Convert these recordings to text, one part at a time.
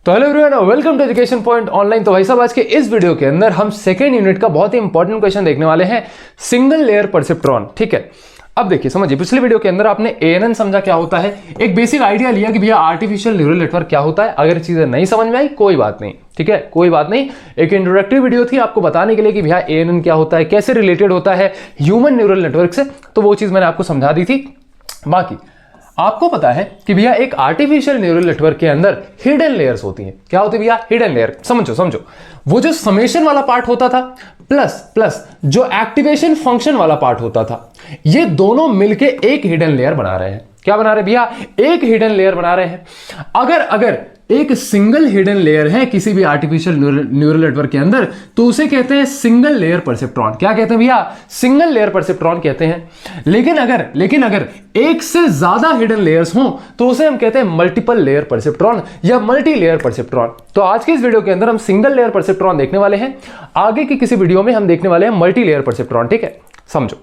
तो hello everyone, welcome to Education Point Online. तो भाई साहब, आज के इस वीडियो के अंदर हम सेकेंड यूनिट का बहुत ही इंपॉर्टेंट क्वेश्चन देखने वाले हैं, सिंगल लेयर परसेप्ट्रॉन। ठीक है, अब देखिए समझिए, पिछले वीडियो के अंदर आपने एएनएन समझा क्या होता है, एक बेसिक आइडिया लिया कि भैया आर्टिफिशियल न्यूरल नेटवर्क क्या होता है। अगर चीजें नहीं समझ में आई कोई बात नहीं, ठीक है, कोई बात नहीं। एक इंट्रोडक्टरी वीडियो थी आपको बताने के लिए कि भैया एएनएन क्या होता है, कैसे रिलेटेड होता है ह्यूमन न्यूरल नेटवर्क से, तो वो चीज मैंने आपको समझा दी थी। बाकी आपको पता है कि भैया एक आर्टिफिशियल न्यूरल नेटवर्क के अंदर हिडन लेयर्स होती हैं। क्या होती है भैया? Hidden layer. समझो वो जो समेशन वाला पार्ट होता था प्लस जो एक्टिवेशन फंक्शन वाला पार्ट होता था, ये दोनों मिलके एक हिडन लेयर बना रहे हैं। क्या बना रहे भैया? एक हिडन लेयर बना रहे हैं। अगर एक सिंगल हिडन लेयर है किसी भी आर्टिफिशियल न्यूरल नेटवर्क के अंदर, तो उसे कहते हैं सिंगल लेयर परसेप्ट्रॉन। क्या कहते हैं भैया? सिंगल लेयर परसेप्ट्रॉन कहते हैं। लेकिन अगर एक से ज्यादा हिडन लेयर्स हों तो उसे हम कहते हैं मल्टीपल लेयर परसेप्ट्रॉन या मल्टी लेयर परसेप्ट्रॉन। तो आज के इस वीडियो के अंदर हम सिंगल लेयर परसेप्ट्रॉन देखने वाले हैं, आगे की किसी वीडियो में हम देखने वाले हैं मल्टी लेयर परसेप्ट्रॉन। ठीक है, समझो।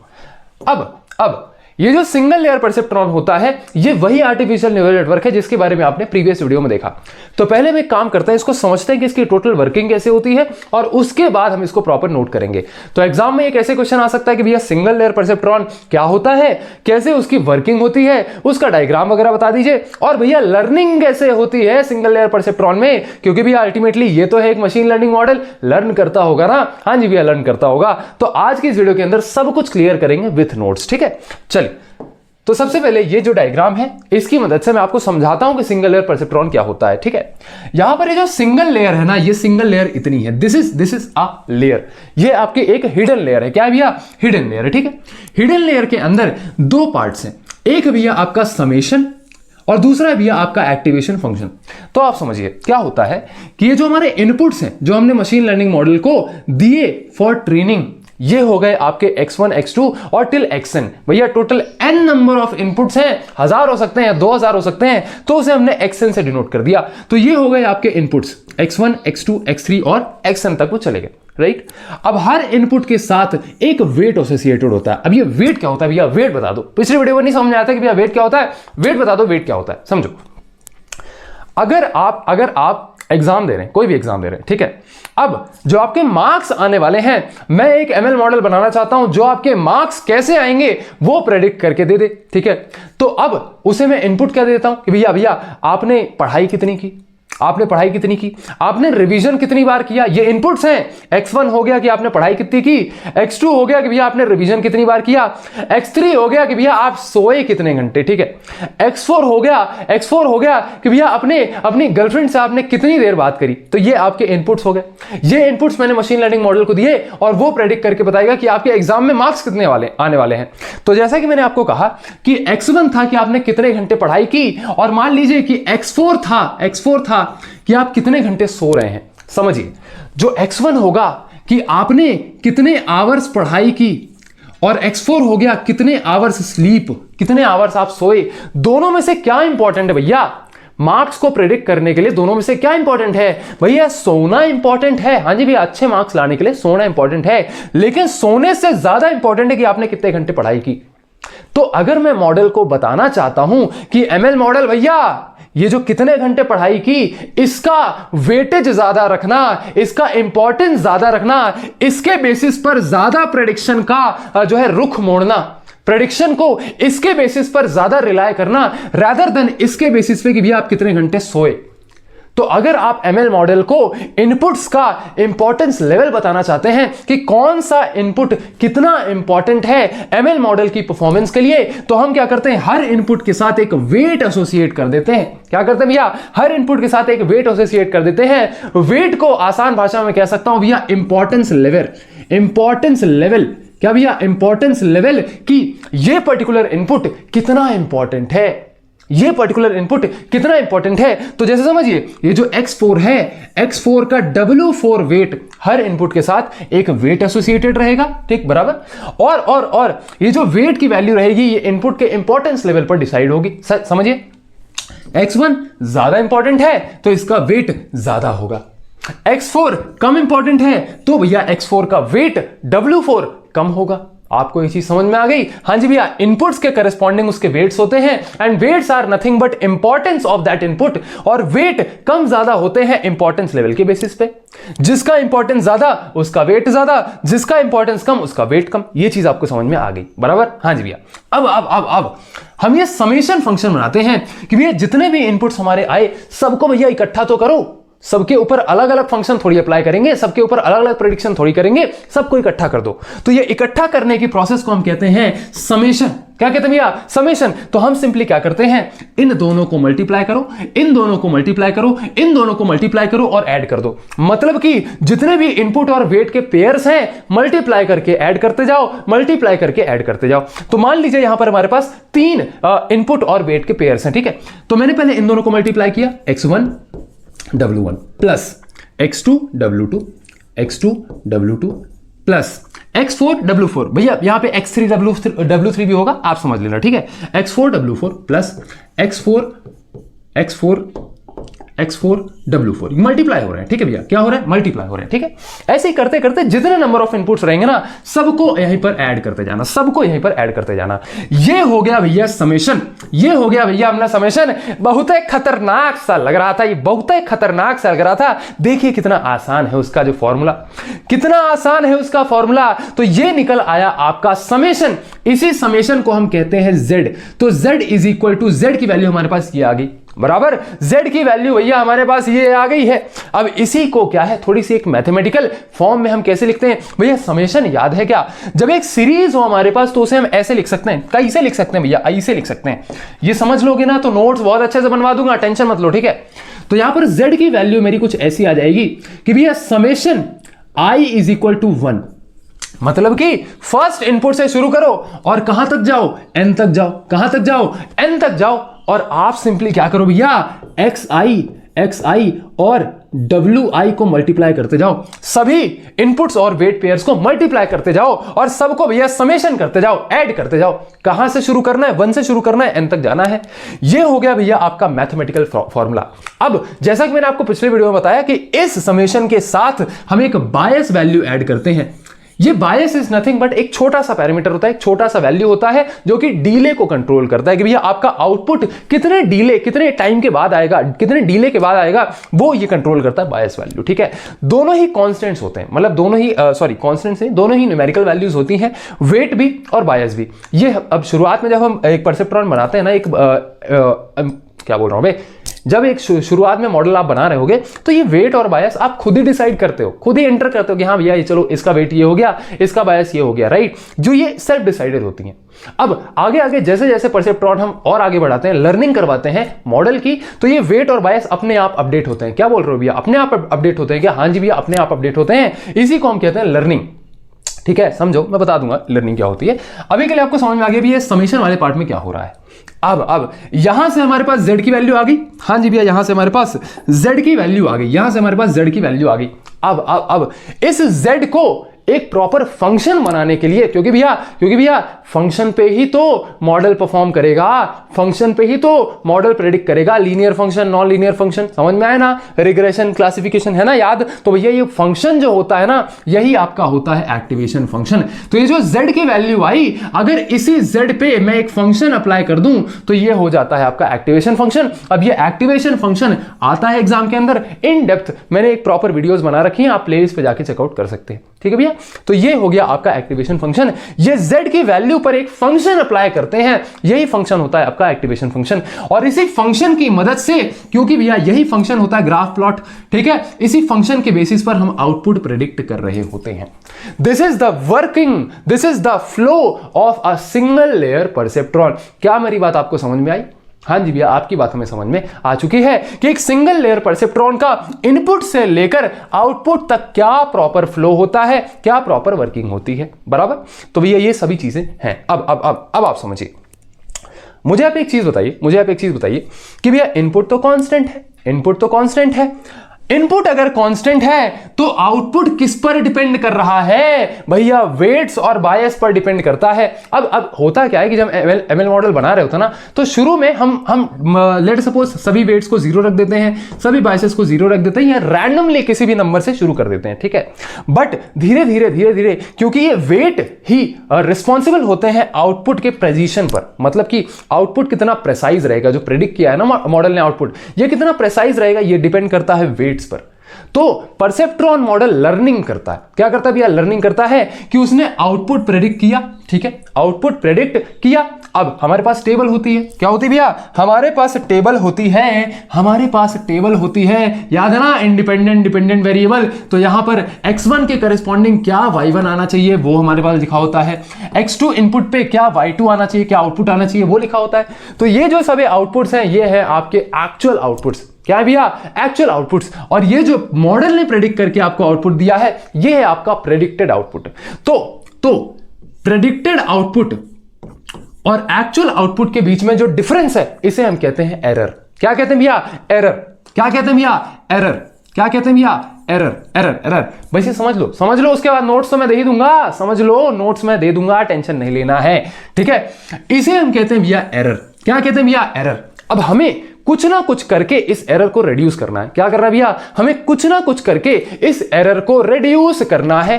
अब ये जो सिंगल लेयर परसेप्ट्रॉन होता है, ये वही आर्टिफिशियल न्यूरल नेटवर्क है जिसके बारे में आपने प्रीवियस वीडियो में देखा। तो पहले हम एक काम करते हैं, इसको समझते हैं कि इसकी टोटल वर्किंग कैसे होती है, और उसके बाद हम इसको प्रॉपर नोट करेंगे। तो एग्जाम में एक ऐसे क्वेश्चन आ सकता है कि भैया सिंगल लेयर परसेप्ट्रॉन क्या होता है, कैसे उसकी वर्किंग होती है, उसका डायग्राम वगैरह बता दीजिए, और भैया लर्निंग कैसे होती है सिंगल लेयर परसेप्ट्रॉन में, क्योंकि भैया अल्टीमेटली ये तो है एक मशीन लर्निंग मॉडल, लर्न करता होगा ना। हाँ जी भैया, लर्न करता होगा। तो आज की इस वीडियो के अंदर सब कुछ क्लियर करेंगे विथ नोट्स। ठीक है, चलिए। तो सबसे पहले ये जो डायग्राम है, इसकी मदद से मैं आपको समझाता हूं कि सिंगल लेयर परसेप्ट्रॉन क्या होता है। ठीक है, यहां पर ये जो सिंगल लेयर है ना, ये सिंगल लेयर इतनी है, दिस इज अ लेयर। ये आपकी एक हिडन लेयर है। क्या है भैया? हिडन लेयर है। ठीक है, हिडन लेयर के अंदर दो पार्ट्स हैं, एक भैया आपका समेशन और दूसरा भैया आपका एक्टिवेशन फंक्शन। तो आप समझिए क्या होता है कि ये जो हमारे इनपुट्स हैं, जो हमने मशीन लर्निंग मॉडल को दिए फॉर ट्रेनिंग, ये हो गए आपके x1 x2 और टिल xn। भैया total n number of inputs हैं, 1000 हो सकते हैं, 2000 हो सकते हैं, तो उसे हमने xn से डिनोट कर दिया। तो ये हो गए आपके इनपुट्स x1 x2 x3 और xn तक वो चले गए, राइट। अब हर इनपुट के साथ एक वेट एसोसिएटेड होता है। अब ये वेट क्या होता है भैया? वेट बता दो। पिछले वीडियो में नहीं समझ में आता कि भैया वेट क्या होता है, वेट बता दो, वेट क्या होता है। समझो, अगर आप एग्जाम दे रहे हैं, कोई भी एग्जाम दे रहे हैं, ठीक है, अब जो आपके मार्क्स आने वाले हैं, मैं एक एमएल मॉडल बनाना चाहता हूं जो आपके मार्क्स कैसे आएंगे वो प्रेडिक्ट करके दे दे। ठीक है, तो अब उसे मैं इनपुट क्या देता हूं कि भैया आपने पढ़ाई कितनी की, आपने रिवीजन कितनी बार किया, ये इनपुट्स हैं। x1 हो गया कि आपने पढ़ाई कितनी की, x2 हो गया कि भैया आपने रिवीजन कितनी बार किया, x3 हो गया कि भैया आप सोए कितने घंटे। ठीक है, x4 हो गया कि भैया अपनी गर्लफ्रेंड से आपने कितनी देर बात करी। तो ये आपके इनपुट्स हो गए। ये इनपुट्स मैंने मशीन लर्निंग मॉडल को दिए और वो प्रेडिक्ट करके बताएगा कि आपके एग्जाम में मार्क्स कितने आने वाले हैं। तो जैसा कि मैंने आपको कहा कि x1 था कि आपने कितने घंटे पढ़ाई की, और मान लीजिए कि x4 था कि आप कितने घंटे सो रहे हैं। समझिए, जो x1 होगा कि आपने कितने आवर्स पढ़ाई की, और x4 हो गया कितने आवर्स स्लीप, कितने आवर्स आप सोए। दोनों में से क्या इंपॉर्टेंट है भैया? मार्क्स को प्रेडिक्ट करने के लिए दोनों में से क्या इंपॉर्टेंट है भैया? सोना इंपॉर्टेंट है। हाँ जी भैया, अच्छे मार्क्स लाने के लिए सोना इंपॉर्टेंट है, लेकिन सोने से ज्यादा इंपॉर्टेंट है कि आपने कितने घंटे पढ़ाई की। तो अगर मैं मॉडल को बताना चाहता हूं कि एमएल मॉडल भैया ये जो कितने घंटे पढ़ाई की, इसका वेटेज ज्यादा रखना, इसका इंपॉर्टेंस ज्यादा रखना, इसके बेसिस पर ज्यादा प्रेडिक्शन का जो है रुख मोड़ना, प्रेडिक्शन को इसके बेसिस पर ज्यादा रिलाय करना रादर देन इसके बेसिस पे कि भैया आप कितने घंटे सोए। तो अगर आप एमएल मॉडल को इनपुट्स का इंपॉर्टेंस लेवल बताना चाहते हैं कि कौन सा इनपुट कितना इंपॉर्टेंट है एमएल मॉडल की परफॉर्मेंस के लिए, तो हम क्या करते हैं, हर इनपुट के साथ एक वेट एसोसिएट कर देते हैं। क्या करते हैं भैया? हर इनपुट के साथ एक वेट एसोसिएट कर देते हैं। वेट को आसान भाषा में कह सकता हूं भैया इंपॉर्टेंस लेवल। क्या भैया? इंपॉर्टेंस लेवल कि ये पर्टिकुलर इनपुट कितना इंपॉर्टेंट है, ये पर्टिकुलर इनपुट कितना इंपॉर्टेंट है। तो जैसे समझिए, ये जो x4 है, x4 का W4 वेट, हर इनपुट के साथ एक वेट एसोसिएटेड रहेगा। ठीक, बराबर। और ये जो वेट की वैल्यू रहेगी, ये इनपुट के इंपॉर्टेंस लेवल पर डिसाइड होगी। समझिए, x1 ज्यादा इंपॉर्टेंट है तो इसका वेट ज्यादा होगा, x4 कम इंपॉर्टेंट है तो भैया x4 का वेट W4 कम होगा। आपको ये चीज समझ में आ गई? हाँ जी भैया, इनपुट्स के करस्पॉन्डिंग उसके वेट्स होते हैं and weights are nothing but importance of that input, और वेट कम ज्यादा होते हैं इंपॉर्टेंस लेवल के बेसिस पे। जिसका इंपॉर्टेंस ज्यादा उसका वेट ज्यादा, जिसका इंपॉर्टेंस कम उसका वेट कम। ये चीज आपको समझ में आ गई, बराबर? हाँ जी भैया। अब हम ये समेशन फंक्शन बनाते हैं कि भैया जितने भी इनपुट्स हमारे आए सबको भैया इकट्ठा तो करो, सबके ऊपर अलग अलग फंक्शन थोड़ी अप्लाई करेंगे, सबके ऊपर अलग अलग प्रेडिक्शन थोड़ी करेंगे, सबको इकट्ठा कर दो। तो ये इकट्ठा करने की प्रोसेस को हम कहते हैं समेशन। क्या कहते हैं भैया? समेशन। तो हम सिंपली क्या करते हैं, इन दोनों को मल्टीप्लाई करो, इन दोनों को मल्टीप्लाई करो, इन दोनों को मल्टीप्लाई करो और ऐड कर दो। मतलब कि जितने भी इनपुट और वेट के पेयर्स हैं मल्टीप्लाई करके ऐड करते जाओ, मल्टीप्लाई करके ऐड करते जाओ। तो मान लीजिए यहां पर हमारे पास 3 इनपुट और वेट के पेयर्स हैं, ठीक है? तो मैंने पहले इन दोनों को मल्टीप्लाई किया, x1 W1 plus x2 W2 x2 W2 plus x4 W4। भैया यहां पे x3 W3 भी होगा, आप समझ लेना, ठीक है? x4 W4 plus x4 W4 multiply हो रहे हैं, ठीक है भैया? क्या हो रहा है? मल्टीप्लाई हो रहे हैं, ठीक है? ऐसे ही करते करते जितने नंबर ऑफ इनपुट्स रहेंगे ना सबको यहीं पर ऐड करते जाना, सबको यहीं पर ऐड करते जाना। ये हो गया भैया समेशन, ये हो गया भैया अपना समेशन। बहुत ही खतरनाक सा लग रहा था, ये बहुत ही खतरनाक सा लग रहा था। देखिए कितना आसान है उसका जो फॉर्मूला, कितना आसान है उसका फॉर्मूला। तो ये निकल आया आपका समेशन। इसी समेशन को हम कहते हैं z। तो z is equal to, z की वैल्यू हमारे पास ये आ गई, बराबर? z की वैल्यू भैया हमारे पास ये आ गई है। अब इसी को क्या है, थोड़ी सी एक मैथमेटिकल फॉर्म में हम कैसे लिखते हैं भैया? समेशन याद है क्या? जब एक सीरीज हो हमारे पास तो उसे हम ऐसे लिख सकते हैं, कैसे लिख सकते हैं भैया? ऐसे लिख सकते हैं। ये समझ लोगे ना तो नोट्स बहुत अच्छे से बनवा दूंगा, टेंशन मत लो, ठीक है? तो यहां पर z की वैल्यू मेरी कुछ ऐसी आ जाएगी कि भैया summation i is equal to 1। मतलब कि फर्स्ट इनपुट से शुरू करो और कहां तक जाओ? n तक जाओ। कहां तक जाओ? n तक जाओ। और आप सिंपली क्या करो भैया? xi और wi को मल्टीप्लाई करते जाओ, सभी इनपुट्स और वेट पेयर्स को मल्टीप्लाई करते जाओ और सबको भैया समेशन करते जाओ, ऐड करते जाओ। कहां से शुरू करना है? 1 से शुरू करना है, n तक जाना है। ये हो गया भैया आपका मैथमेटिकल फॉर्मूला। अब जैसा कि मैंने आपको पिछले वीडियो में बताया कि इस समेशन के साथ हम एक बायस वैल्यू ऐड करते हैं। ये बायस इज नथिंग बट एक छोटा सा पैरामीटर होता है, एक छोटा सा वैल्यू होता है जो कि डीले को कंट्रोल करता है कि भैया आपका आउटपुट कितने डीले, कितने टाइम के बाद आएगा, कितने डीले के बाद आएगा, वो ये कंट्रोल करता है बायस वैल्यू, ठीक है? दोनों ही कांस्टेंट्स होते हैं, मतलब दोनों ही कांस्टेंट्स हैं, दोनों ही न्यूमेरिकल वैल्यूज होती हैं, वेट भी और बायस भी। ये अब शुरुआत में जब हम एक परसेप्ट्रॉन बनाते हैं ना, एक क्या बोल रहा हूं भाई, जब एक शुरुआत में मॉडल आप बना रहे होगे तो ये वेट और बायस आप खुद ही डिसाइड करते हो, खुद ही एंटर करते हो कि हाँ भैया ये चलो इसका वेट ये हो गया, इसका बायस ये हो गया, राइट? जो ये सेल्फ डिसाइडेड होती हैं। अब आगे आगे जैसे जैसे परसेप्ट्रॉन हम और आगे बढ़ाते हैं, लर्निंग करवाते हैं मॉडल की, तो ये वेट और बायस अपने आप अपडेट होते हैं। क्या बोल रहे हो भैया? अपने आप अपडेट होते हैं क्या? हाँ जी भैया, अपने आप अपडेट होते हैं। इसी को हम कहते हैं लर्निंग, ठीक है? समझो, मैं बता दूंगा लर्निंग क्या होती है। अभी के लिए आपको समझ में आ गया भी ये समेशन वाले पार्ट में क्या हो रहा है। अब यहां से हमारे पास z की वैल्यू आ गई। हाँ जी भैया, यहां से हमारे पास z की वैल्यू आ गई, यहां से हमारे पास z की वैल्यू आ गई। अब इस z को एक प्रॉपर फंक्शन बनाने के लिए, क्योंकि भैया फंक्शन पे ही तो मॉडल परफॉर्म करेगा, फंक्शन पे ही तो मॉडल प्रेडिक्ट करेगा, linear function, non linear function, समझ में आया ना? रिग्रेशन, क्लासिफिकेशन, है ना याद? तो भैया ये फंक्शन जो होता है ना, यही आपका होता है एक्टिवेशन फंक्शन। तो ये जो z की वैल्यू आई, अगर इसी z पे मैं एक फंक्शन अप्लाई कर दूं तो ये हो जाता है आपका एक्टिवेशन फंक्शन। अब ये एक्टिवेशन फंक्शन आता है एग्जाम के अंदर इन डेप्थ, मैंने एक प्रॉपर वीडियोस बना रखी हैं, आप प्लेलिस्ट पे जाके चेकआउट कर सकते हैं, ठीक है भैया? तो ये हो गया आपका एक्टिवेशन फंक्शन। ये z की वैल्यू पर एक फंक्शन अप्लाई करते हैं, यही फंक्शन होता है आपका एक्टिवेशन फंक्शन। और इसी फंक्शन की मदद से, क्योंकि भैया यही फंक्शन होता है ग्राफ प्लॉट, ठीक है? इसी फंक्शन के बेसिस पर हम आउटपुट प्रेडिक्ट कर रहे होते हैं। This is the working, this is the flow of a single layer perceptron. क्या मेरी बात आपको समझ में आई? हाँ जी भैया, आपकी बात हमें समझ में आ चुकी है कि एक सिंगल लेयर परसेप्ट्रॉन का इनपुट से लेकर आउटपुट तक क्या प्रॉपर फ्लो होता है, क्या प्रॉपर वर्किंग होती है, बराबर? तो भैया ये सभी चीजें हैं। अब आप समझिए, मुझे आप एक चीज बताइए कि भैया इनपुट तो कांस्टेंट है, इनपुट अगर कांस्टेंट है तो आउटपुट किस पर डिपेंड कर रहा है भैया, वेट्स और बायस पर डिपेंड करता है। अब होता क्या है कि जब एमएल मॉडल बना रहे होते हैं ना, तो शुरू में हम लेट सपोज सभी वेट्स को 0 रख देते हैं, सभी बायसेस को 0 रख देते हैं, या रैंडमली किसी भी नंबर से शुरू कर देते हैं, ठीक है। बट धीरे धीरे क्योंकि ये वेट ही रिस्पॉन्सिबल होते हैं आउटपुट के प्रेसिशन पर, मतलब कि आउटपुट कितना प्रेसाइज रहेगा, जो प्रेडिक्ट किया है ना मॉडल ने आउटपुट, ये कितना प्रेसाइज रहेगा, ये डिपेंड करता है वेट्स पर। तो परसेप्ट्रॉन मॉडल लर्निंग करता है, क्या करता है भैया, लर्निंग करता है कि उसने आउटपुट प्रेडिक्ट किया, ठीक है, आउटपुट प्रेडिक्ट किया। अब हमारे पास टेबल होती है, क्या होती है भैया, हमारे पास टेबल होती है, हमारे पास टेबल होती है, याद है ना, इंडिपेंडेंट डिपेंडेंट वेरिएबल। तो यहां पर x1 के करेस्पॉन्डिंग क्या y1 आना चाहिए वो हमारे पास लिखा होता है, x2 इनपुट पे क्या y2 आना चाहिए, क्या आउटपुट आना चाहिए वो लिखा होता है। तो ये जो सभी आउटपुट्स हैं ये है आपके एक्चुअल आउटपुट्स, क्या है भैया, एक्चुअल आउटपुट्स। और ये जो मॉडल ने प्रेडिक्ट करके आपको आउटपुट दिया है ये है आपका प्रेडिक्टेड आउटपुट। तो प्रेडिक्टेड आउटपुट और एक्चुअल आउटपुट के बीच में जो डिफरेंस है इसे हम कहते हैं एरर। क्या कहते हैं भैया, एरर। क्या कहते हैं भैया, एरर। क्या कहते हैं भैया, एरर। एरर वैसे समझ लो, उसके बाद नोट्स तो मैं दे ही दूंगा, समझ लो, नोट्स मैं दे दूंगा, टेंशन नहीं लेना है, ठीक है। इसे हम कहते हैं भैया एरर। क्या कहते हैं भैया, एरर। अब हमें कुछ ना कुछ करके इस एरर को रिड्यूस करना है। क्या करना है भैया, हमें कुछ ना कुछ करके इस एरर को रिड्यूस करना है।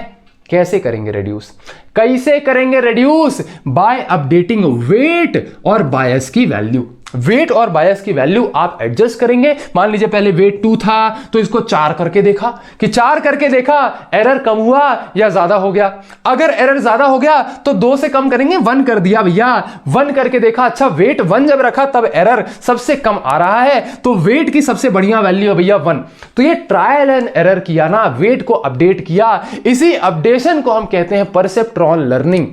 कैसे करेंगे रिड्यूस, कैसे करेंगे रिड्यूस, बाय अपडेटिंग वेट और बायस की वैल्यू। वेट और बायस की वैल्यू आप एडजस्ट करेंगे। मान लीजिए पहले वेट 2 था तो इसको 4 करके देखा, कि 4 करके देखा एरर कम हुआ या ज्यादा हो गया। अगर एरर ज्यादा हो गया तो 2 से कम करेंगे, 1 कर दिया भैया, 1 करके देखा, अच्छा वेट 1 जब रखा तब एरर सबसे कम आ रहा है, तो वेट की सबसे बढ़िया वैल्यू है भैया 1। तो ये ट्रायल एंड एरर किया ना, वेट को अपडेट किया, इसी अपडेशन को हम कहते हैं परसेप्ट्रॉन लर्निंग।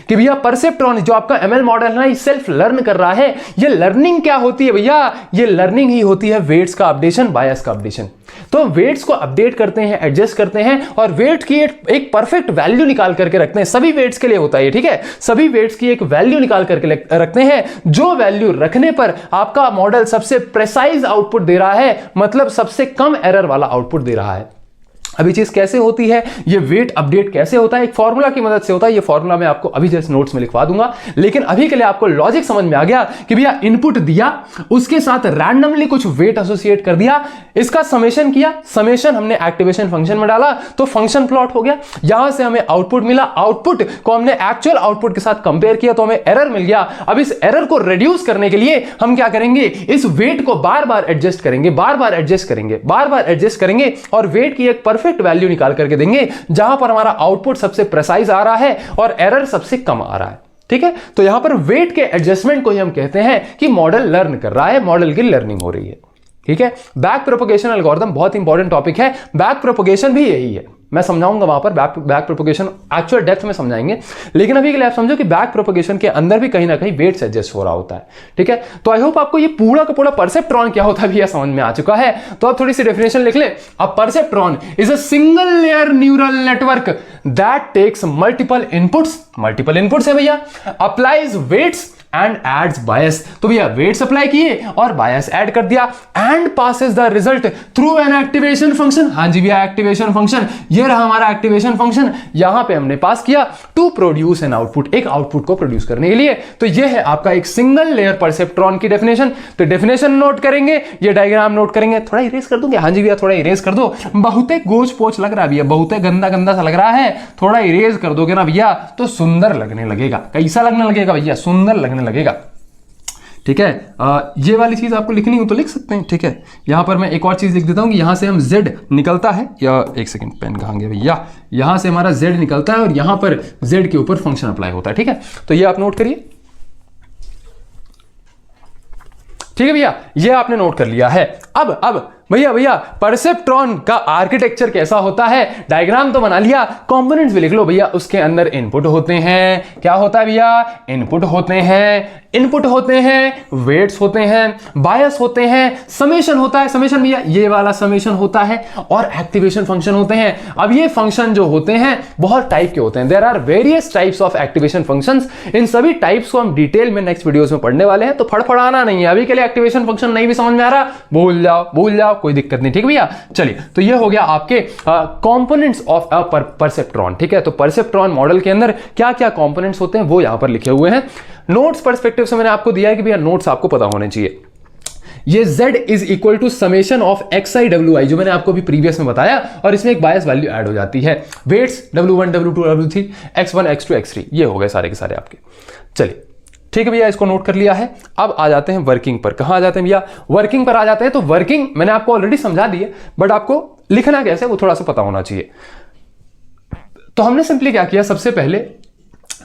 कि भैया परसेप्ट्रॉन जो आपका एमएल मॉडल है ना, ये सेल्फ लर्न कर रहा है। ये लर्निंग क्या होती है भैया, ये लर्निंग ही होती है वेट्स का अपडेशन, बायस का अपडेशन। तो वेट्स को अपडेट करते हैं, एडजस्ट करते हैं और वेट की एक परफेक्ट वैल्यू निकाल करके रखते हैं। सभी वेट्स के लिए होता है, ठीक है, सभी वेट्स की एक वैल्यू निकाल करके रखते हैं, जो वैल्यू रखने पर आपका मॉडल सबसे प्रेसाइज आउटपुट दे रहा है, मतलब सबसे कम एरर वाला आउटपुट दे रहा है। अभी चीज कैसे होती है, ये वेट अपडेट कैसे होता है, एक फॉर्मूला की मदद से होता है। ये फॉर्मूला मैं आपको अभी जस्ट नोट्स में लिखवा दूंगा, लेकिन अभी के लिए आपको लॉजिक समझ में आ गया कि भैया इनपुट दिया, उसके साथ रैंडमली कुछ वेट एसोसिएट कर दिया, इसका समेशन किया, समेशन हमने एक्टिवेशन फंक्शन में डाला तो फंक्शन प्लॉट हो गया, यहां से हमें आउटपुट मिला, आउटपुट को हमने एक्चुअल आउटपुट के साथ कंपेयर किया तो हमें एरर मिल गया। अब इस एरर को रिड्यूस करने के लिए हम क्या करेंगे, इस वेट को बार बार एडजस्ट करेंगे, बार बार एडजस्ट करेंगे और वेट की एक परफेक्ट वैल्यू निकाल करके देंगे जहां पर हमारा आउटपुट सबसे प्रेसाइज आ रहा है और एरर सबसे कम आ रहा है, ठीक है। तो यहां पर वेट के एडजस्टमेंट को ही हम कहते हैं कि मॉडल लर्न कर रहा है, मॉडल की लर्निंग हो रही है, ठीक है। बैक प्रोपगेशन एल्गोरिथम बहुत इंपॉर्टेंट टॉपिक है, बैक प्रोपगेशन भी यही है, मैं समझाऊंगा वहां पर बैक प्रोपगेशन एक्चुअल डेप्थ में समझाएंगे, लेकिन अभी के लिए आप समझो कि बैक प्रोपगेशन के अंदर भी कहीं ना कहीं वेट्स एडजस्ट हो रहा होता है, ठीक है। तो आई होप आपको ये पूरा का पूरा परसेप्ट्रॉन क्या होता है भैया समझ में आ चुका है। तो आप थोड़ी सी डेफिनेशन लिख ले। अब perceptron is a single layer neural network that takes multiple inputs है भैया, applies weights and adds bias. तो भैया वेट्स अप्लाई किए और बायस ऐड कर दिया and passes the result through an activation function. हाँ जी भैया एक्टिवेशन फंक्शन, ये रहा हमारा एक्टिवेशन फंक्शन, यहां पे हमने पास किया टू प्रोड्यूस एन आउटपुट, एक आउटपुट को प्रोड्यूस करने के लिए। तो ये है आपका एक सिंगल लेयर परसेप्ट्रॉन की डेफिनेशन। तो डेफिनेशन नोट करेंगे, ये डायग्राम नोट करेंगे, थोड़ा इरेज कर दूंगे, हाँ जी भैया थोड़ा इरेज कर दो, बहुत गोच पोच लग रहा है भैया, बहुत गंदा गंदा सा लग रहा है, थोड़ा इरेज कर दोगे ना भैया तो सुंदर लगने लगेगा। कैसा लगने लगेगा भैया, सुंदर लगने लगेगा, ठीक है। ये वाली चीज आपको लिखनी हो तो लिख सकते हैं, ठीक है। यहां पर मैं एक और चीज लिख देता हूं कि यहां से हम z निकलता है, या एक सेकंड पेन कहां गया भैया, यहां से हमारा z निकलता है और यहां पर z के ऊपर फंक्शन अप्लाई होता है, ठीक है। तो ये आप नोट करिए, ठीक है भैया, ये आपने नोट कर लिया है। अब भैया परसेप्ट्रॉन का आर्किटेक्चर कैसा होता है, डायग्राम तो बना लिया, कंपोनेंट्स भी लिख लो भैया। उसके अंदर इनपुट होते हैं, क्या होता है भैया, इनपुट होते हैं, वेट्स होते हैं, बायस होते हैं, समेशन होता है, समेशन भैया ये वाला समेशन होता है, और एक्टिवेशन फंक्शन होते हैं। अब ये फंक्शन जो होते हैं बहुत टाइप के होते हैं, there are various types of activation functions. इन सभी टाइप्स को हम डिटेल में नेक्स्ट वीडियोस में पढ़ने वाले हैं, तो फड़फड़ाना नहीं है। अभी के लिए एक्टिवेशन फंक्शन नहीं भी समझ में आ रहा, भूल जाओ, कोई दिक्कत नहीं, ठीक है भैया। चलिए, तो ये हो गया आपके कंपोनेंट्स ऑफ अ परसेप्ट्रॉन, ठीक है। तो परसेप्ट्रॉन मॉडल के अंदर क्या क्या कंपोनेंट्स होते हैं वो यहां पर लिखे हुए हैं। नोट्स पर्सपेक्टिव से मैंने आपको दिया है कि भैया नोट्स आपको पता होने चाहिए। ये Z is equal to summation of XI WI, जो मैंने आपको भी प्रीवियस में बताया, और इसमें एक बायस वैल्यू ऐड हो जाती है। Weights W1 W2 W3 X1 X2 X3, ये हो गए सारे के सारे आपके। चलिए ठीक है भैया, इसको नोट कर लिया है। अब आ जाते हैं वर्किंग पर। कहां आ जाते हैं भैया? वर्किंग पर आ जाते हैं। तो वर्किंग मैंने आपको ऑलरेडी समझा दी है, बट आपको लिखना कैसे वो थोड़ा सा पता होना चाहिए। तो हमने सिंपली क्या किया, सबसे पहले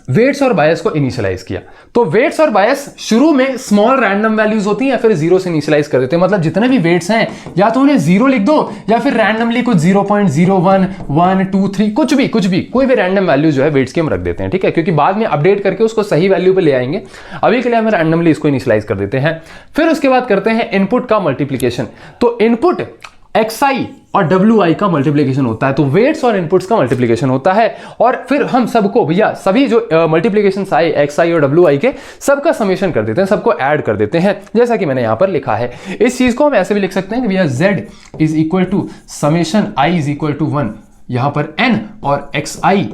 वेट्स और बायस को इनिशियलाइज किया। तो वेट्स और बायस शुरू में स्मॉल रैंडम वैल्यूज होती हैं या फिर जीरो से इनिशियलाइज कर देते हैं। मतलब जितने भी वेट्स हैं या तो उन्हें जीरो लिख दो या फिर रैंडमली कुछ 0.01 1 2 3 कुछ भी कोई भी रैंडम वैल्यू जो है वेट्स की हम रख देते हैं, ठीक है, क्योंकि बाद में अपडेट करके उसको सही वैल्यू पे ले आएंगे। अभी के लिए हम रैंडमली इसको इनिशियलाइज कर देते हैं। फिर उसके बाद करते हैं इनपुट का मल्टीप्लीकेशन। तो इनपुट XI और WI का मल्टीप्लिकेशन होता है, तो वेट्स और इनपुट्स का मल्टीप्लिकेशन होता है। और फिर हम सबको भैया सभी जो मल्टीप्लिकेशन आए XI और WI के सबका समेशन कर देते हैं, सबको ऐड कर देते हैं, जैसा कि मैंने यहां पर लिखा है। इस चीज को हम ऐसे भी लिख सकते हैं कि भैया Z is equal to summation I is equal to 1, यहां पर N और XI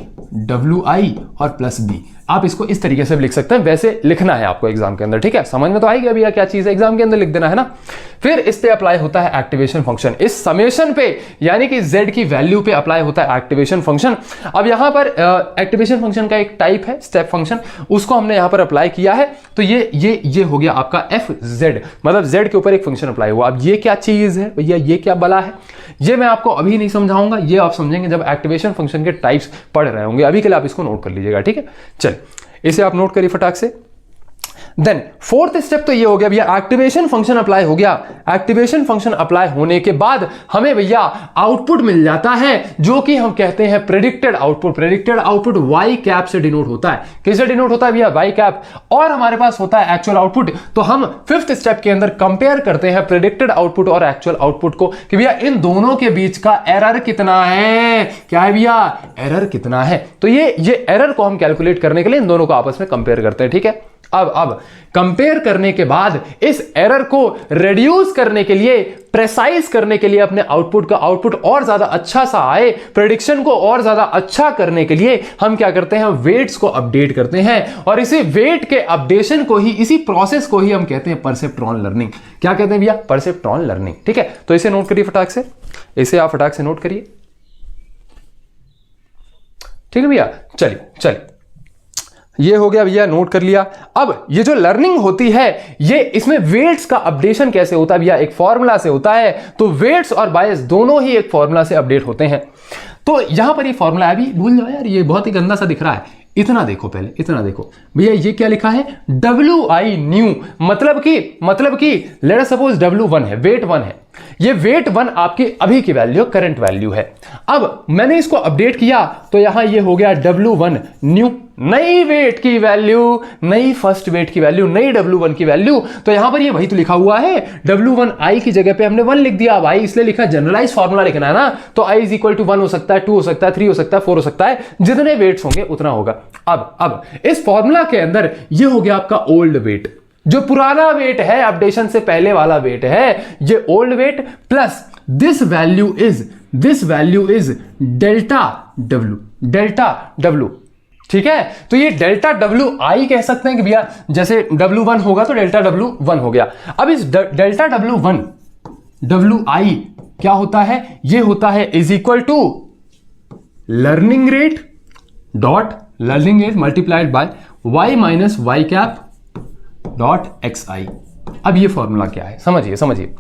WI और प्लस B। आप इसको इस तरीके से भी लिख सकते हैं, वैसे लिखना है आपको एग्जाम के अंदर, ठीक है। समझ में तो आएगी भैया क्या चीज है, एग्जाम के अंदर लिख देना है ना। फिर इस पे अप्लाई होता है एक्टिवेशन फंक्शन, इस समेशन पे यानी कि Z की वैल्यू पे अप्लाई होता है एक्टिवेशन फंक्शन। अब यहां पर एक्टिवेशन फंक्शन का एक टाइप है स्टेप फंक्शन, उसको हमने यहां पर अप्लाई किया है। तो ये हो गया आपका FZ, मतलब Z के ऊपर एक फंक्शन अप्लाई हुआ। अब ये क्या चीज है भैया, ये क्या बला है, ये मैं आपको अभी नहीं समझाऊंगा, ये आप समझेंगे जब एक्टिवेशन फंक्शन के टाइप्स पढ़ रहे होंगे। अभी के लिए आप इसको नोट कर लीजिएगा, ठीक है। चल इसे आप नोट करिए फटाक से। देन फोर्थ स्टेप तो ये हो गया भैया, एक्टिवेशन फंक्शन अप्लाई हो गया। एक्टिवेशन फंक्शन अप्लाई होने के बाद हमें भैया आउटपुट मिल जाता है, जो कि हम कहते हैं predicted output. Predicted output Y cap से डिनोट होता है। किससे डिनोट होता है भैया? Y cap. और हमारे पास होता है एक्चुअल आउटपुट। तो हम फिफ्थ स्टेप के अंदर कंपेयर करते हैं प्रेडिक्टेड आउटपुट और एक्चुअल आउटपुट को, कि भैया इन दोनों के बीच का एरर कितना है। क्या है भैया? एरर कितना है। तो ये एरर को हम कैलकुलेट करने के लिए इन दोनों को आपस में कंपेयर करते हैं, ठीक है। अब कंपेयर करने के बाद इस एरर को रिड्यूस करने के लिए, प्रेसाइज करने के लिए, अपने आउटपुट का आउटपुट और ज्यादा अच्छा सा आए, प्रेडिक्शन को और ज्यादा अच्छा करने के लिए हम क्या करते हैं? वेट्स को अपडेट करते हैं। और इसी वेट के अपडेशन को ही, इसी प्रोसेस को ही हम कहते हैं परसेप्ट्रॉन लर्निंग। क्या कहते हैं भैया? परसेप्ट्रॉन लर्निंग, ठीक है। तो इसे नोट करिए फटाक से, इसे आप फटाक से नोट करिए, ठीक है भैया। चलिए ये हो गया भैया, नोट कर लिया। अब ये जो लर्निंग होती है, ये इसमें वेट्स का अपडेशन कैसे होता है भैया? एक फॉर्मूला से होता है। तो वेट्स और बायस दोनों ही एक फॉर्मूला से अपडेट होते हैं। तो यहां पर ये फॉर्मूला अभी भूल जाओ यार, ये बहुत ही गंदा सा दिख रहा है। इतना देखो, पहले इतना देखो भैया, ये क्या लिखा है? WI न्यू, मतलब कि लेट अस सपोज W1 है, वेट 1 है। ये वेट 1 आपकी अभी की वैल्यू, करंट वैल्यू है। अब मैंने इसको अपडेट किया तो यहां ये हो गया W1 न्यू, नई वेट की वैल्यू, नई फर्स्ट वेट की वैल्यू, नई W1 की वैल्यू। तो यहां पर ये वही तो लिखा हुआ है, W1 I की जगह पे हमने 1 लिख दिया। अब I इसलिए लिखा, जनरलाइज फॉर्मूला लिखना है ना। तो I इज इक्वल टू 1 हो सकता है, 2 हो सकता है, 3 हो सकता है, 4 हो सकता है, जितने वेट्स होंगे उतना होगा। अब इस फॉर्मूला के अंदर ये हो गया आपका ओल्ड वेट, जो पुराना वेट है, अपडेशन से पहले वाला वेट है, ये old weight plus this value is delta W, ठीक है। तो ये डेल्टा WI कह सकते हैं कि भैया जैसे W1 होगा तो डेल्टा W1 हो गया। अब इस डेल्टा W1 WI क्या होता है? ये होता है is equal to learning rate multiplied by Y minus Y cap dot XI। अब ये फॉर्मूला क्या है, समझिए।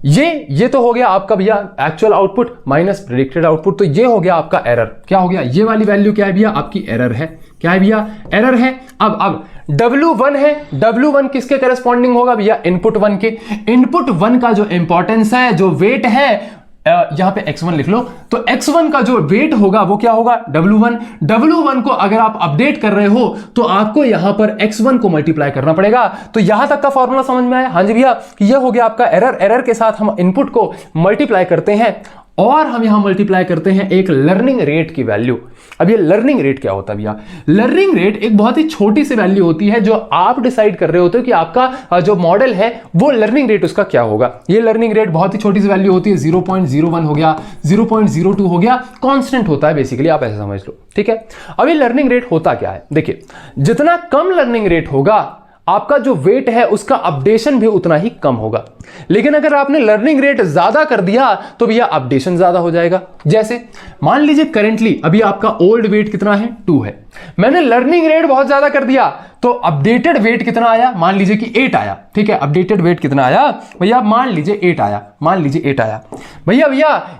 ये तो हो गया आपका भैया actual output minus predicted output. तो ये हो गया आपका एरर। क्या हो गया? ये वाली वैल्यू क्या है भैया? आपकी एरर है। क्या है भैया? एरर है। अब W1 है, W1 किसके करस्पॉन्डिंग होगा भैया? इनपुट 1 के। इनपुट 1 का जो इंपॉर्टेंस है, जो वेट है, यहां पे X1 लिख लो। तो X1 का जो वेट होगा वो क्या होगा? W1 को अगर आप अपडेट कर रहे हो तो आपको यहां पर X1 को मल्टीप्लाई करना पड़ेगा। तो यहां तक का फॉर्मूला समझ में आया? हाँ जी भैया, ये हो गया आपका एरर। एरर के साथ हम इनपुट को मल्टीप्लाई करते हैं और हम यहां मल्टीप्लाई करते हैं एक लर्निंग रेट की वैल्यू। अब ये लर्निंग रेट क्या होता है भैया? लर्निंग रेट एक बहुत ही छोटी सी वैल्यू होती है जो आप डिसाइड कर रहे होते हो कि आपका जो मॉडल है वो लर्निंग रेट उसका क्या होगा। ये लर्निंग रेट बहुत ही छोटी सी वैल्यू होती है, 0.01 हो गया, 0.02 हो गया, कांस्टेंट होता है बेसिकली, आप ऐसे समझ लो, ठीक है। अब ये लर्निंग रेट होता क्या है? देखिए, जितना कम लर्निंग रेट होगा आपका जो वेट है उसका अपडेशन भी उतना ही कम होगा। लेकिन अगर आपने लर्निंग रेट ज्यादा कर दिया तो भैया अपडेशन ज्यादा हो जाएगा। जैसे मान लीजिए करेंटली अभी आपका ओल्ड वेट कितना है? 2 है। मैंने लर्निंग रेट बहुत ज्यादा कर दिया तो अपडेटेड वेट कितना आया? मान लीजिए कि 8 आया, ठीक है। अपडेटेड वेट कितना आया भैया? मान लीजिए 8 आया, मान लीजिए 8 आया। भैया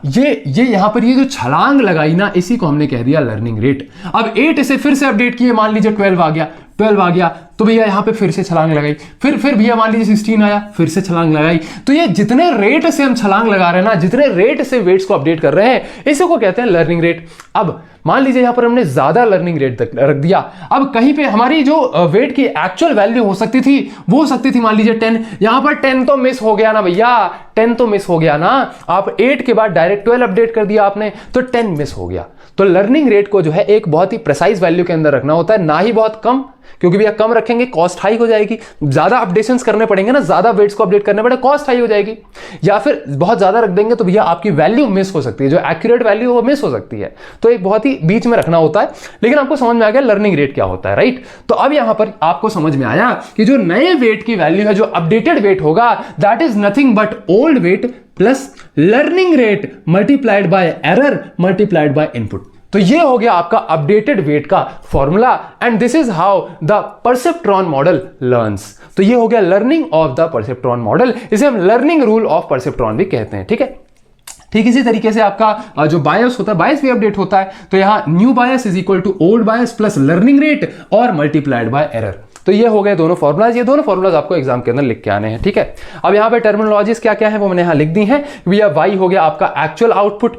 ये यहां पर ये जो छलांग लगाई ना, इसी को हमने कह दिया लर्निंग रेट। अब 8 से फिर से अपडेट किए, मान लीजिए 12 आ गया, 12 आ गया तो भैया यहां पे फिर से छलांग लगाई, फिर भैया मान लीजिए 16 आया, फिर से छलांग लगाई। तो ये जितने रेट से हम छलांग लगा रहे हैं ना, जितने रेट से वेट्स को अपडेट कर रहे हैं, इसी को कहते हैं लर्निंग रेट। अब मान लीजिए यहां पर हमने ज्यादा लर्निंग रेट तक रख दिया, अब कहीं पे हमारी जो वेट की एक्चुअल वैल्यू हो सकती थी वो हो सकती थी मान लीजिए 10, यहां पर 10 तो मिस हो गया ना भैया, 10 तो मिस हो गया ना। आप 8 के बाद डायरेक्ट 12 अपडेट कर दिया आपने तो 10 मिस हो गया। तो लर्निंग रेट को जो है एक बहुत ही प्रिसाइज वैल्यू के अंदर रखना होता है, ना ही बहुत कम, क्योंकि भैया कम रखेंगे कॉस्ट हाई हो जाएगी, ज्यादा अपडेशंस करने पड़ेंगे ना, ज्यादा वेट्स को अपडेट करने पड़े, कॉस्ट हाई हो जाएगी। या फिर बहुत ज्यादा रख देंगे तो भैया आपकी वैल्यू मिस हो सकती है, जो एक्यूरेट वैल्यू वो मिस हो सकती है। तो एक बहुत ही बीच में रखना होता है। लेकिन आपको समझ में आ गया लर्निंग रेट क्या होता है, राइट? तो अब यहां पर आपको समझ में आया कि जो नए वेट की वैल्यू है, जो अपडेटेड वेट होगा, that is nothing but old weight plus learning rate multiplied by error multiplied by input. तो ये हो गया आपका अपडेटेड वेट का formula, and this is how the perceptron model learns. तो ये हो गया learning of the perceptron model, इसे हम लर्निंग रूल ऑफ परसेप्ट्रॉन भी कहते हैं, ठीक है। ठीक इसी तरीके से आपका जो बायस होता है, बायस भी अपडेट होता है। तो यहां new bias is equal to old bias plus learning rate और मल्टीप्लाइड बाय एरर। तो ये हो गए दोनों फॉर्मुलाज, ये दोनों फॉर्मुलाज आपको एग्जाम के अंदर लिख के आने हैं, ठीक है। अब यहाँ पे टर्मिनोलॉजीज क्या क्या है वो मैंने यहाँ लिख दी हैं। भैया वाई हो गया आपका एक्चुअल आउटपुट,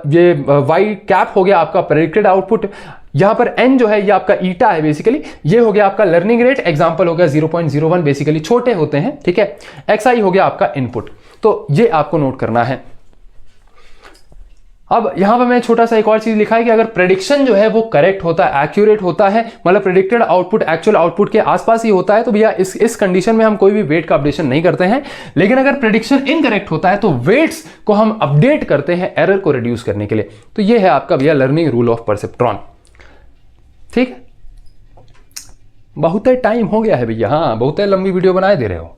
ये वाई कैप हो गया आपका प्रेडिक्टेड आउटपुट, यहां पर एन जो है ये आपका ईटा है बेसिकली, ये हो गया आपका लर्निंग रेट, एग्जांपल हो गया 0.01, बेसिकली छोटे होते हैं, ठीक है। एक्स आई हो गया आपका इनपुट। तो ये आपको नोट करना है। अब यहां पर मैं छोटा सा एक और चीज लिखा है कि अगर प्रेडिक्शन जो है वो करेक्ट होता है, एक्यूरेट होता है, मतलब प्रेडिक्टेड आउटपुट एक्चुअल आउटपुट के आसपास ही होता है, तो भैया इस कंडीशन में हम कोई भी वेट का अपडेशन नहीं करते हैं। लेकिन अगर प्रेडिक्शन इनकरेक्ट होता है तो वेट्स को हम अपडेट करते हैं एरर को रिड्यूस करने के लिए। तो ये है आपका भैया लर्निंग रूल ऑफ परसेप्ट्रॉन, ठीक है। बहुत टाइम हो गया है भैया, हाँ बहुत लंबी वीडियो बनाए दे रहे हो,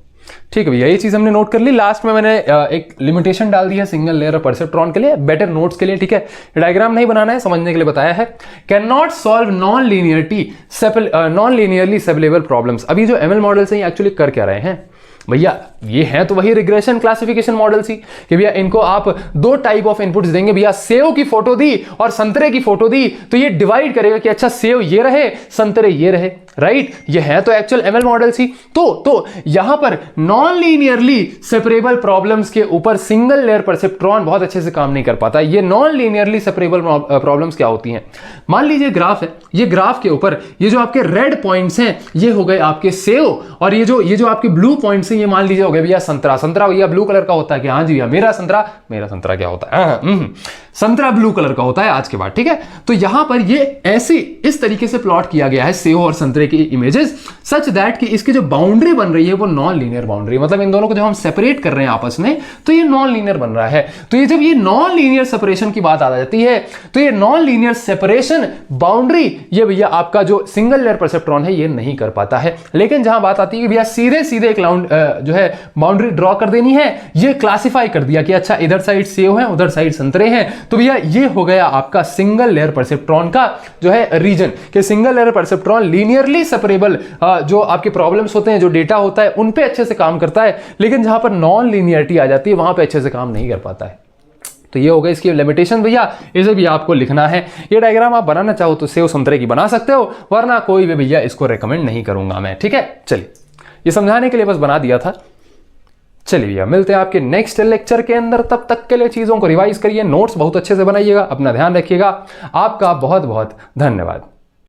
ठीक है भैया। ये चीज हमने नोट कर ली। लास्ट में मैंने एक लिमिटेशन डाल दी है सिंगल लेयर और परसेप्ट्रॉन के लिए, बेटर नोट्स के लिए, ठीक है। डायग्राम नहीं बनाना है, समझने के लिए बताया है। Can not solve non linearly separable problems. अभी जो एमएल मॉडल्स हैं एक्चुअली कर क्या रहे हैं भैया? ये हैं तो वही रिग्रेशन क्लासिफिकेशन मॉडल्स ही, कि भैया इनको आप 2 टाइप ऑफ इनपुट्स देंगे, भैया सेव की फोटो दी और संतरे की फोटो दी, तो ये डिवाइड करेगा कि अच्छा सेव ये रहे, संतरे ये रहे, राइट। ये है तो एक्चुअल एमएल मॉडल्स ही। तो यहां पर नॉन लीनियरली सेपरेबल प्रॉब्लम्स के ऊपर सिंगल लेयर परसेप्ट्रॉन बहुत अच्छे से काम नहीं कर पाता। ये नॉन लीनियरली सेपरेबल प्रॉब्लम्स क्या होती हैं? मान लीजिए ग्राफ है, ये ग्राफ के ऊपर ये जो आपके रेड पॉइंट्स हैं ये हो गए आपके सेव, और ये जो आपके ब्लू पॉइंट्स हैं ये मान लीजिए हो गए भैया संतरा। संतरा भैया ब्लू कलर का होता है कि हाँ जी भैया मेरा संतरा क्या होता है? संतरा ब्लू कलर का होता है आज के बाद, ठीक है। तो यहां पर ये ऐसे इस तरीके से प्लॉट किया गया है सेव और संतरे की इमेजेस, सच दैट कि इसकी जो बाउंड्री बन रही है वो नॉन लीनियर बाउंड्री, मतलब इन दोनों को जब हम सेपरेट कर रहे हैं आपस में तो ये नॉन लीनियर बन रहा है। तो ये जब ये नॉन लीनियर सेपरेशन की बात आ जाती है तो ये नॉन लीनियर सेपरेशन बाउंड्री ये भैया आपका जो सिंगल लेयर परसेप्ट्रॉन है ये नहीं कर पाता है। लेकिन जहां बात आती है कि भैया सीधे सीधे एक जो है बाउंड्री ड्रॉ कर देनी है, ये क्लासिफाई कर दिया कि अच्छा इधर साइड सेव है उधर साइड संतरे हैं, तो भैया ये हो गया आपका सिंगल लेयर परसेप्ट्रॉन का जो है रीजन, कि single layer perceptron linearly separable जो आपके प्रॉब्लम्स होते हैं, जो डेटा होता है उन पे अच्छे से काम करता है। लेकिन जहां पर नॉन लीनियरिटी आ जाती है वहां पे अच्छे से काम नहीं कर पाता है। तो ये हो गया इसकी लिमिटेशन भैया, इसे भी आपको लिखना है। ये डायग्राम आप बनाना चाहो तो सेव संतरे की बना सकते हो, वरना कोई भी भैया इसको रेकमेंड नहीं करूंगा मैं, ठीक है। चलिए ये समझाने के लिए बस बना दिया था। चलिए भैया मिलते हैं आपके नेक्स्ट लेक्चर के अंदर, तब तक के लिए चीजों को रिवाइज करिए, नोट्स बहुत अच्छे से बनाइएगा, अपना ध्यान रखिएगा। आपका बहुत बहुत धन्यवाद।